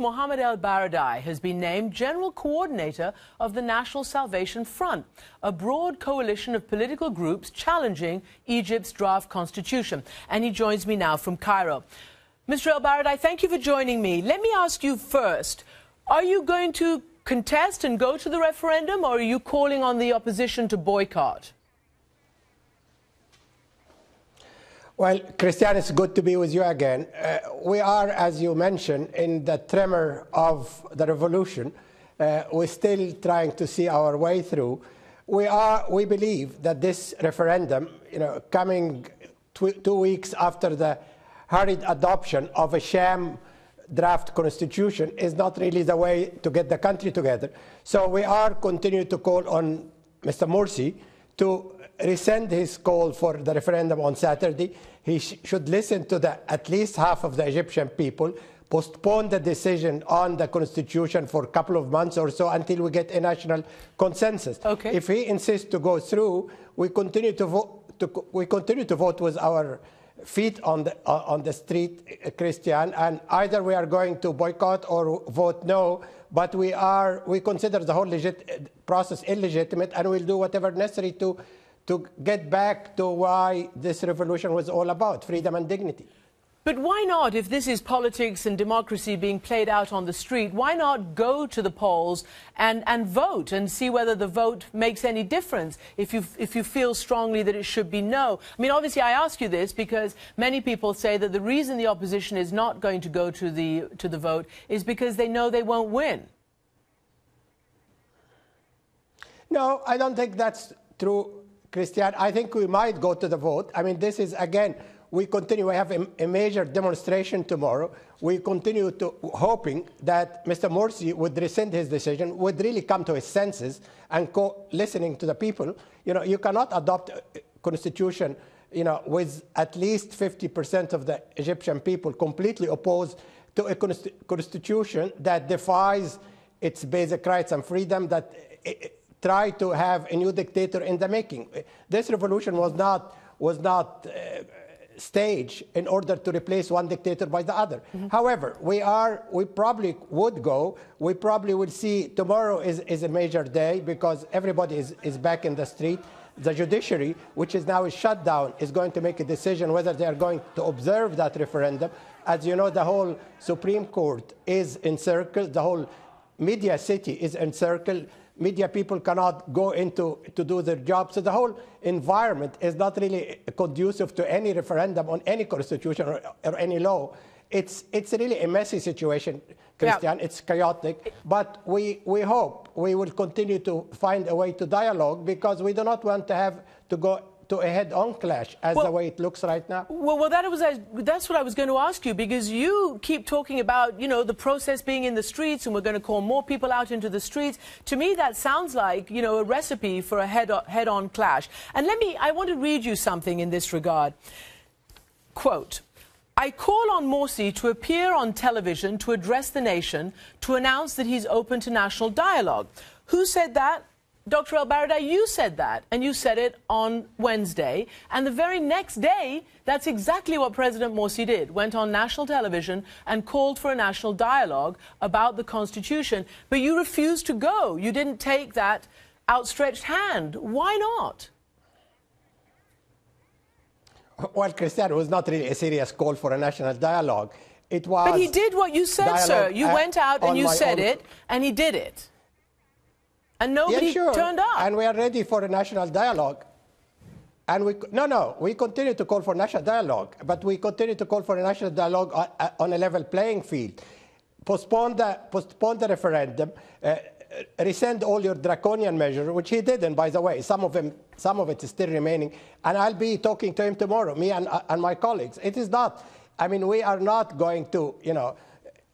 Mohammed al-Baradei has been named General Coordinator of the National Salvation Front, a broad coalition of political groups challenging Egypt's draft constitution. And he joins me now from Cairo. Mr. al-Baradei, thank you for joining me. Let me ask you first, are you going to contest and go to the referendum, or are you calling on the opposition to boycott? Well, Christian, it's good to be with you again. We are, as you mentioned, in the tremor of the revolution. We're still trying to see our way through. We believe that this referendum, coming 2 weeks after the hurried adoption of a sham draft constitution, is not really the way to get the country together. So we are continuing to call on Mr. Morsi to rescind his call for the referendum on Saturday. He should listen to at least half of the Egyptian people, postpone the decision on the constitution for a couple of months or so until we get a national consensus. Okay. If he insists to go through, we continue to vote with our feet on the street, Christian, and either we are going to boycott or vote no. But we consider the whole process illegitimate, and we'll do whatever necessary to get back to why this revolution was all about, freedom and dignity. But why not, if this is politics and democracy being played out on the street, why not go to the polls and vote and see whether the vote makes any difference if you feel strongly that it should be no? I mean, obviously, I ask you this because many people say that the reason the opposition is not going to go to the vote is because they know they won't win. No, I don't think that's true, Christian. I think we might go to the vote. I mean, this is, again, we have a major demonstration tomorrow. We continue to hoping that Mr. Morsi would rescind his decision, would really come to his senses and listening to the people. You cannot adopt a constitution, with at least 50% of the Egyptian people completely opposed to a constitution that defies its basic rights and freedom, that try to have a new dictator in the making. This revolution was not staged in order to replace one dictator by the other. Mm-hmm. However, we probably would go. We probably will see tomorrow is a major day because everybody is back in the street. The judiciary, which is now shut down, is going to make a decision whether they are going to observe that referendum. As you know, the whole Supreme Court is encircled. The whole media city is encircled. Media people cannot go to do their job. So the whole environment is not really conducive to any referendum on any constitution or any law. It's really a messy situation, Christian. Yeah. It's chaotic. But we hope we will continue to find a way to dialogue because we do not want to have to go to a head-on clash as the way it looks right now. Well, that's what I was going to ask you, because you keep talking about, the process being in the streets and we're going to call more people out into the streets. To me, that sounds like, a recipe for a head-on clash. And I want to read you something in this regard. Quote, "I call on Morsi to appear on television to address the nation, to announce that he's open to national dialogue." Who said that? Dr. al-Baradei, you said that, and you said it on Wednesday. And the very next day, that's exactly what President Morsi did, went on national television and called for a national dialogue about the Constitution. But you refused to go. You didn't take that outstretched hand. Why not? Well, Christian, it was not really a serious call for a national dialogue. It was. But he did what you said, sir. You went out and you said it, and he did it. And nobody turned up. And we are ready for a national dialogue. And we continue to call for national dialogue, but we continue to call for a national dialogue on a level playing field. Postpone the referendum, rescind all your draconian measures, which he did, and by the way, some of it is still remaining. And I'll be talking to him tomorrow, me and my colleagues. It is not. I mean, we are not going to,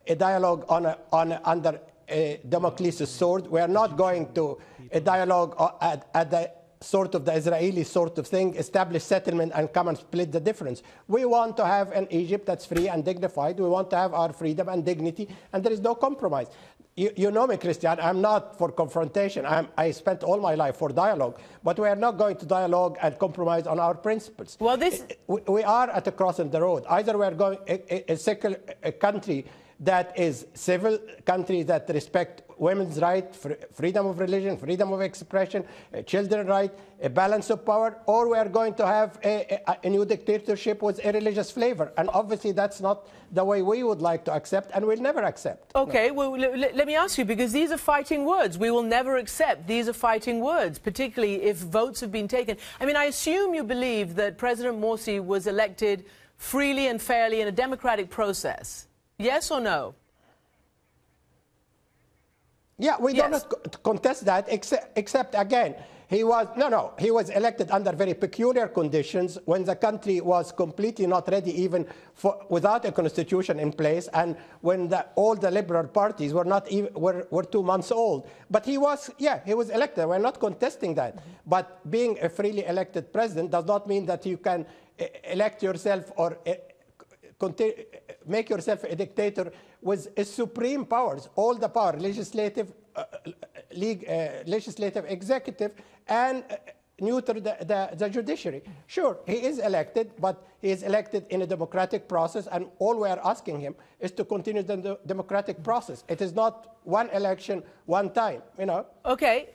a dialogue under a Damocles sword. We are not going to a dialogue at the sort of the Israeli sort of thing, establish settlement and come and split the difference. We want to have an Egypt that's free and dignified. We want to have our freedom and dignity, and there is no compromise. You know me, Christian, I'm not for confrontation. I spent all my life for dialogue, but we are not going to dialogue and compromise on our principles. Well, we are at a cross in the road. Either we are going a secular country that is civil, country that respect women's rights, freedom of religion, freedom of expression, children's rights, a balance of power, or we are going to have a new dictatorship with a religious flavor. And obviously that's not the way we would like to accept, and we'll never accept. Okay, well, let me ask you, because these are fighting words. We will never accept. These are fighting words, particularly if votes have been taken. I mean, I assume you believe that President Morsi was elected freely and fairly in a democratic process. Yes or no? Yeah, we Yes. don't contest that, except again, he was elected under very peculiar conditions when the country was completely not ready even without a constitution in place, and when all the liberal parties were not even, were 2 months old. But he was elected. We're not contesting that. Mm-hmm. But being a freely elected president does not mean that you can elect yourself or make yourself a dictator with supreme powers, all the power, legislative, executive, and neuter the judiciary. Sure, he is elected, but he is elected in a democratic process, and all we are asking him is to continue the democratic process. It is not one election, one time, you know. Okay.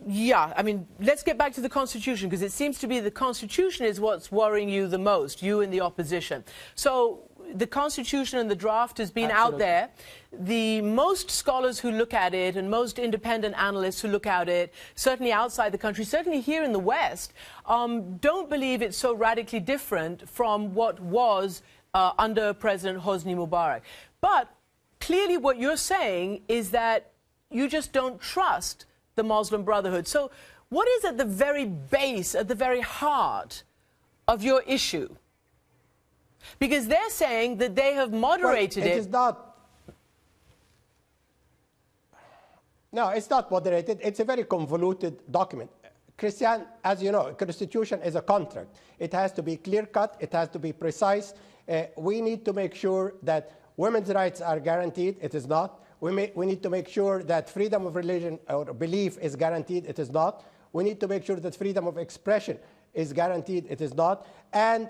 Yeah, I mean, let's get back to the Constitution, because it seems to be the Constitution is what's worrying you the most, you in the opposition. So the Constitution and the draft has been out there. The most scholars who look at it and most independent analysts who look at it, certainly outside the country, certainly here in the West, don't believe it's so radically different from what was under President Hosni Mubarak. But clearly what you're saying is that you just don't trust the Muslim Brotherhood. So what is at the very base, at the very heart of your issue? Because they're saying that they have moderated it. It is not. No, it's not moderated. It's a very convoluted document. Christian, as you know, a constitution is a contract. It has to be clear-cut. It has to be precise. We need to make sure that women's rights are guaranteed. It is not. We need to make sure that freedom of religion or belief is guaranteed. It is not. We need to make sure that freedom of expression is guaranteed. It is not. And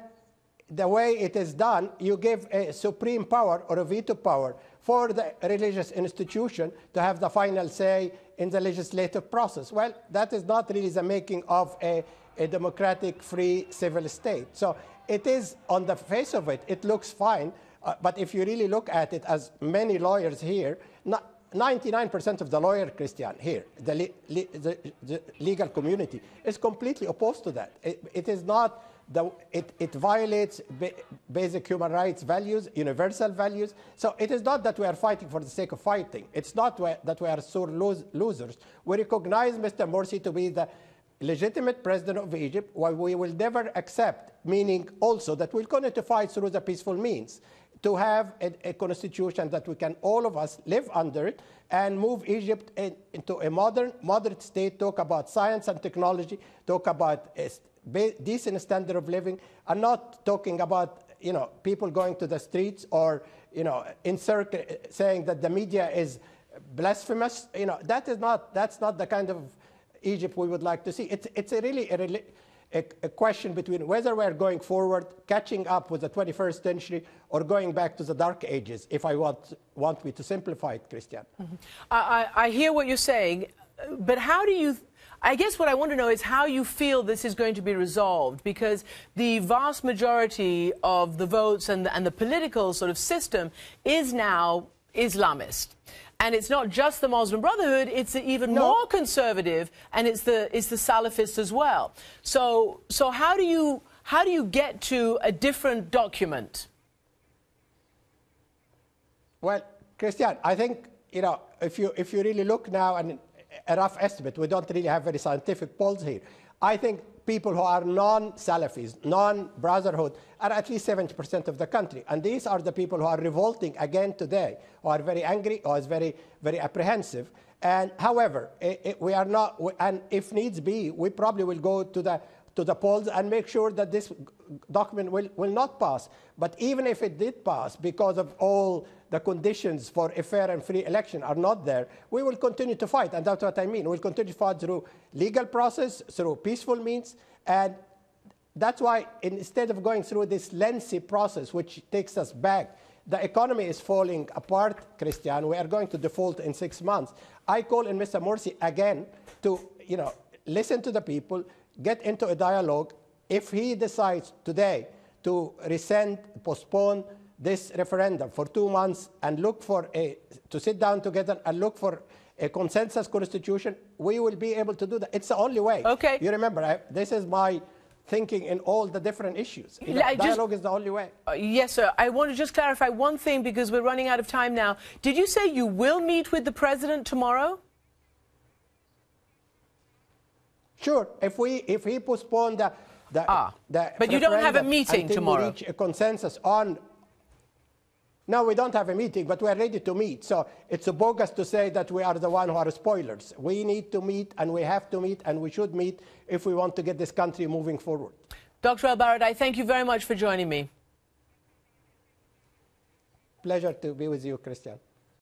the way it is done, you give a supreme power or a veto power for the religious institution to have the final say in the legislative process. Well, that is not really the making of a democratic, free, civil state. So it is, on the face of it, it looks fine. But if you really look at it, as many lawyers here, 99% of the lawyer, Christian, here, the legal community, is completely opposed to that. It is not, it violates basic human rights values, universal values. So it is not that we are fighting for the sake of fighting. It's not that we are sore losers. We recognize Mr. Morsi to be the legitimate president of Egypt, while we will never accept, meaning also that we're going to fight through the peaceful means to have a constitution that we can, all of us, live under it and move Egypt into a moderate state, talk about science and technology, talk about a decent standard of living, and not talking about, you know, people going to the streets or, you know, saying that the media is blasphemous. You know, that's not the kind of Egypt we would like to see. It's a question between whether we're going forward, catching up with the 21st century, or going back to the dark ages, if I want me to simplify it, Christian. Mm-hmm. I hear what you're saying, but how do you... I guess what I want to know is how you feel this is going to be resolved, because the vast majority of the votes and the political sort of system is now Islamist. And it's not just the Muslim Brotherhood, it's even more conservative, and it's the Salafists as well. So how do you get to a different document? Well, Christian, I think, you know, if you really look now, and a rough estimate, we don't really have very scientific polls here, I think people who are non-Salafis, non-Brotherhood, are at least 70% of the country. And these are the people who are revolting again today, who are very angry, or is very, very apprehensive. And however, we are not, and if needs be, we probably will go to the polls and make sure that this document will not pass. But even if it did pass, because of all the conditions for a fair and free election are not there, we will continue to fight. And that's what I mean. We'll continue to fight through legal process, through peaceful means. And that's why instead of going through this lengthy process, which takes us back the economy is falling apart, Christian. We are going to default in 6 months. I call on Mr. Morsi again to, listen to the people, get into a dialogue. If he decides today to postpone this referendum for 2 months and to sit down together and look for a consensus constitution, we will be able to do that. It's the only way. Okay. You remember, this is my thinking in all the different issues. Dialogue is the only way. Yes, sir. I want to just clarify one thing because we're running out of time now. Did you say you will meet with the president tomorrow? Sure. If he postponed the but you don't have a meeting tomorrow. We reach a consensus on. No, we don't have a meeting, but we are ready to meet. So it's bogus to say that we are the one who are spoilers. We need to meet, and we have to meet, and we should meet if we want to get this country moving forward. Dr. El-Baradei, thank you very much for joining me. Pleasure to be with you, Christian.